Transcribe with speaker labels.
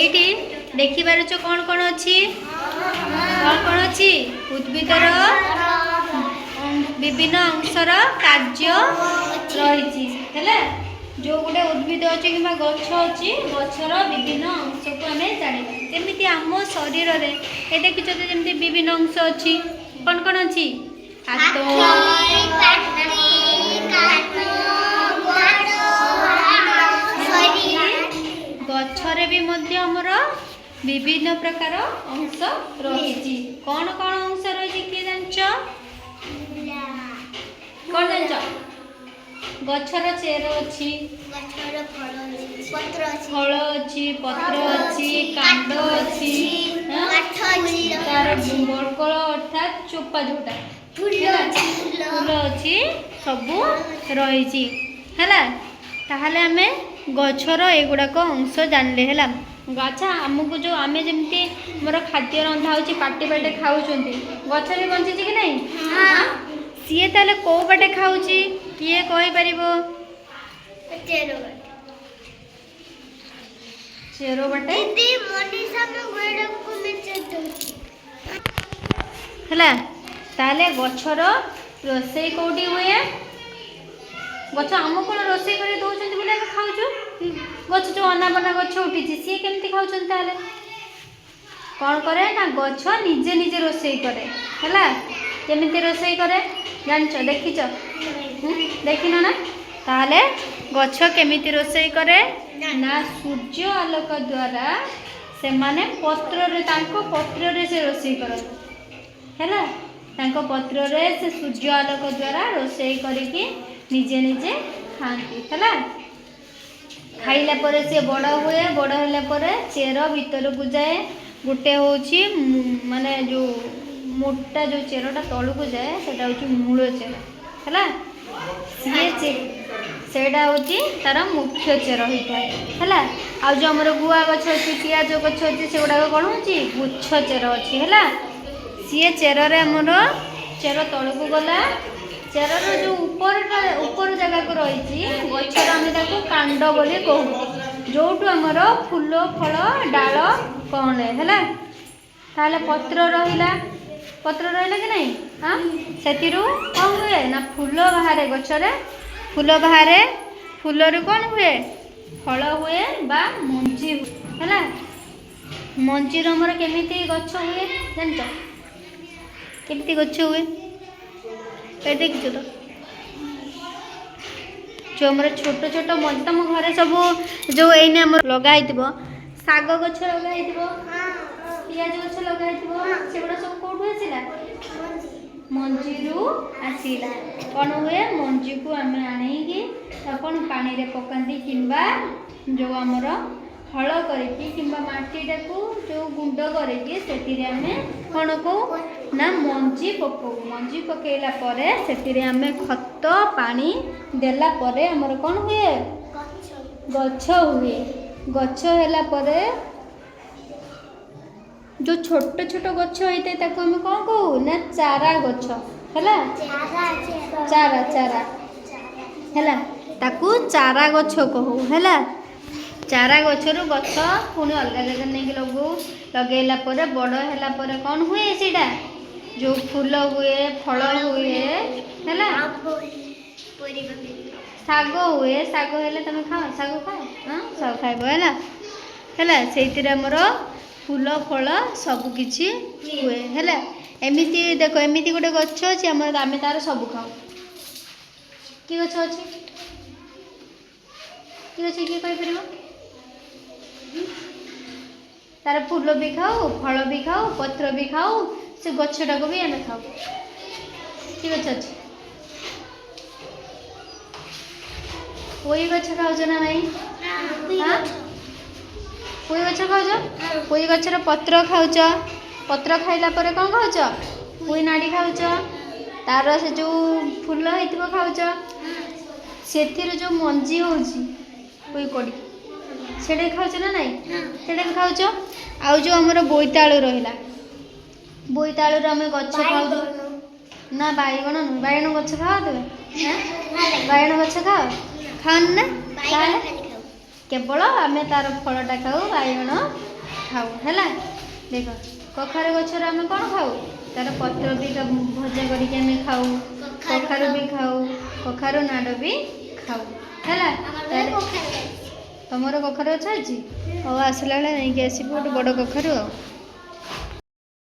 Speaker 1: এইটি ଦେଖିପାରୁଛ କ'ଣ କ'ଣ ଅଛି ଉଦ୍ଭିଦର ବିଭିନ୍ନ ଅଂଶର କାର୍ଯ୍ୟ ରହିଛି ହେଲା जो गोटे उद्भिद अच्छे कि गछ अच्छी गचर विभिन्न अंश को आम जाना जमी आम शरीर में ये देखिए जमी विभिन्न अंश अच्छी कौन कौन अच्छी हाथ गछरे भी आमर विभिन्न प्रकार अंश रही कौन कौन अंश रही किए जान कौन जान गछर चेर अच्छी फल अच्छी पत्र अच्छी कांड अच्छी तार बड़कल अर्थात चोपा जोटा फूल अच्छी सबू रही ताहले आमे गछर एगुड़ाक अंश जानले है अच्छा आमको जो आमे जमती मोर खाद्य रंधा हो पाटी बाटे खाऊँ गछ भी बंची कि नहीं सी ताले कौ बाटे खाऊँ किए कही पार चेरो बाटे है ताले गछर रोसई कौटी हुए गछ आम कौन रोसई कर दौरान बोले खाऊ गछ जो अनाबना गछ उठी सी केमती खाऊँ कौन करे ना गछ निजे निजे रोसई करे है केमती रोसई करे जान देखीच देखिन ना ताहले गछ केमिति रोसई करे ना सूर्य आलोक द्वारा से माने पत्र रे तांको पत्र रे से रोसई करत हैला तांको पत्र रे से सूर्य आलोक द्वारा रोसई करिकि निजे निजे खांती हैला खाइला परे से बड़ हुए बड़ होला परे चेर भीतर को जाए गोटे होची माने जो मोटा जो चेरटा तलू को जाए सेटा होची मूल चेर हैला सेटा होची तार मुख्य चेर होता है हैला आ जो हमर गुआ गछ अछि पियाज गछ अछि सेगुडा कोन होची गुच्छ चेर अछि हैला सी चेर रे हमर चेर तलू को गला चेर रो जो ऊपर जगह को रही गछर आम ताको कांड बोली कहू जोटू हमर फूल फल डाल कौने हैला ताले पत्र रहिला कि नहीं हाँ से कौन हुए ना फूल बाहर गचरे फूल बाहर फूल रु कौन हुए फल हुए बा मंजी है मंजी रमर केमिति गछ हुए जान केमिति गछ हुए देखी तो जो हमारे छोट छोट मंजी तुम घरे सब जो एने लगा शाग गछ लगा पियाज गछ लगा सेगुड़ा सब कौटू आसला मंजी आसला कौन हुए मंजी को आम आणिकी कौन पानी रे पकाती किंबा जो आमर हल करके किंबा माटीटा को जो गुंड करके सेतिरे आमे कौन को ना मंजी पकाऊ मंजी पकेला परे सेतिरे आमे खत पानी देला परे आमर कौन हुए गछ हुए गछ होला परे जो छोट छोट गछ होते ताको हम कौन कहू ना चारा गछ है चारा चारा है ताकू चारा गछ कहू है चारा गछरु गछ पुणी अलग जगह नहीं लगेला परे बड़ है कौन हुए सीटा जो फूल हुए फल हुए है शाग हुए शाग है तुम खाओ शाग खाओ हाँ शाग खाइब है से फूल फल सबकि हुए है एमती देख एमती गोटे गछ अच्छी आम तार सब खाऊ कि गछ अच्छी किए कहीपर तार फूल भी खाऊ फल भी खाऊ पत्र भी खाऊ से गछटा को भी आम खाऊ कि गछ अच्छी कोई गछ खाऊ ना नहीं हाँ कोई गछ खाऊ कोई गछर पत्र खाऊच पत्र खाइला परे कौन खाऊच कोई नाड़ी खाऊच तार से जो फूल होइतिबो खाऊच सेथिर जो मंजी होउची कोई कोड़ी सेडे खाऊच ना नहीं सेडे खाऊच आउ जो हमर बोईताळु रहिला बोईताळु रे हमें गछ खाऊ ना बाईगण बाईगण गछ खाओ तबे बाईगण गछ खाओ खान ना केवल आम तार फलटा खाऊ बाइगण खाऊ है। देख कखारु गचर आम कौन खाऊ तार पत्र भी भजा करके आम खाऊ कखारु भी खाऊ कखारु नाड़ भी खाऊ है। तुमर कखारु अच्छा अच्छी हौ आसला बेले नहीं आसबू गोटे बड़ कखारु।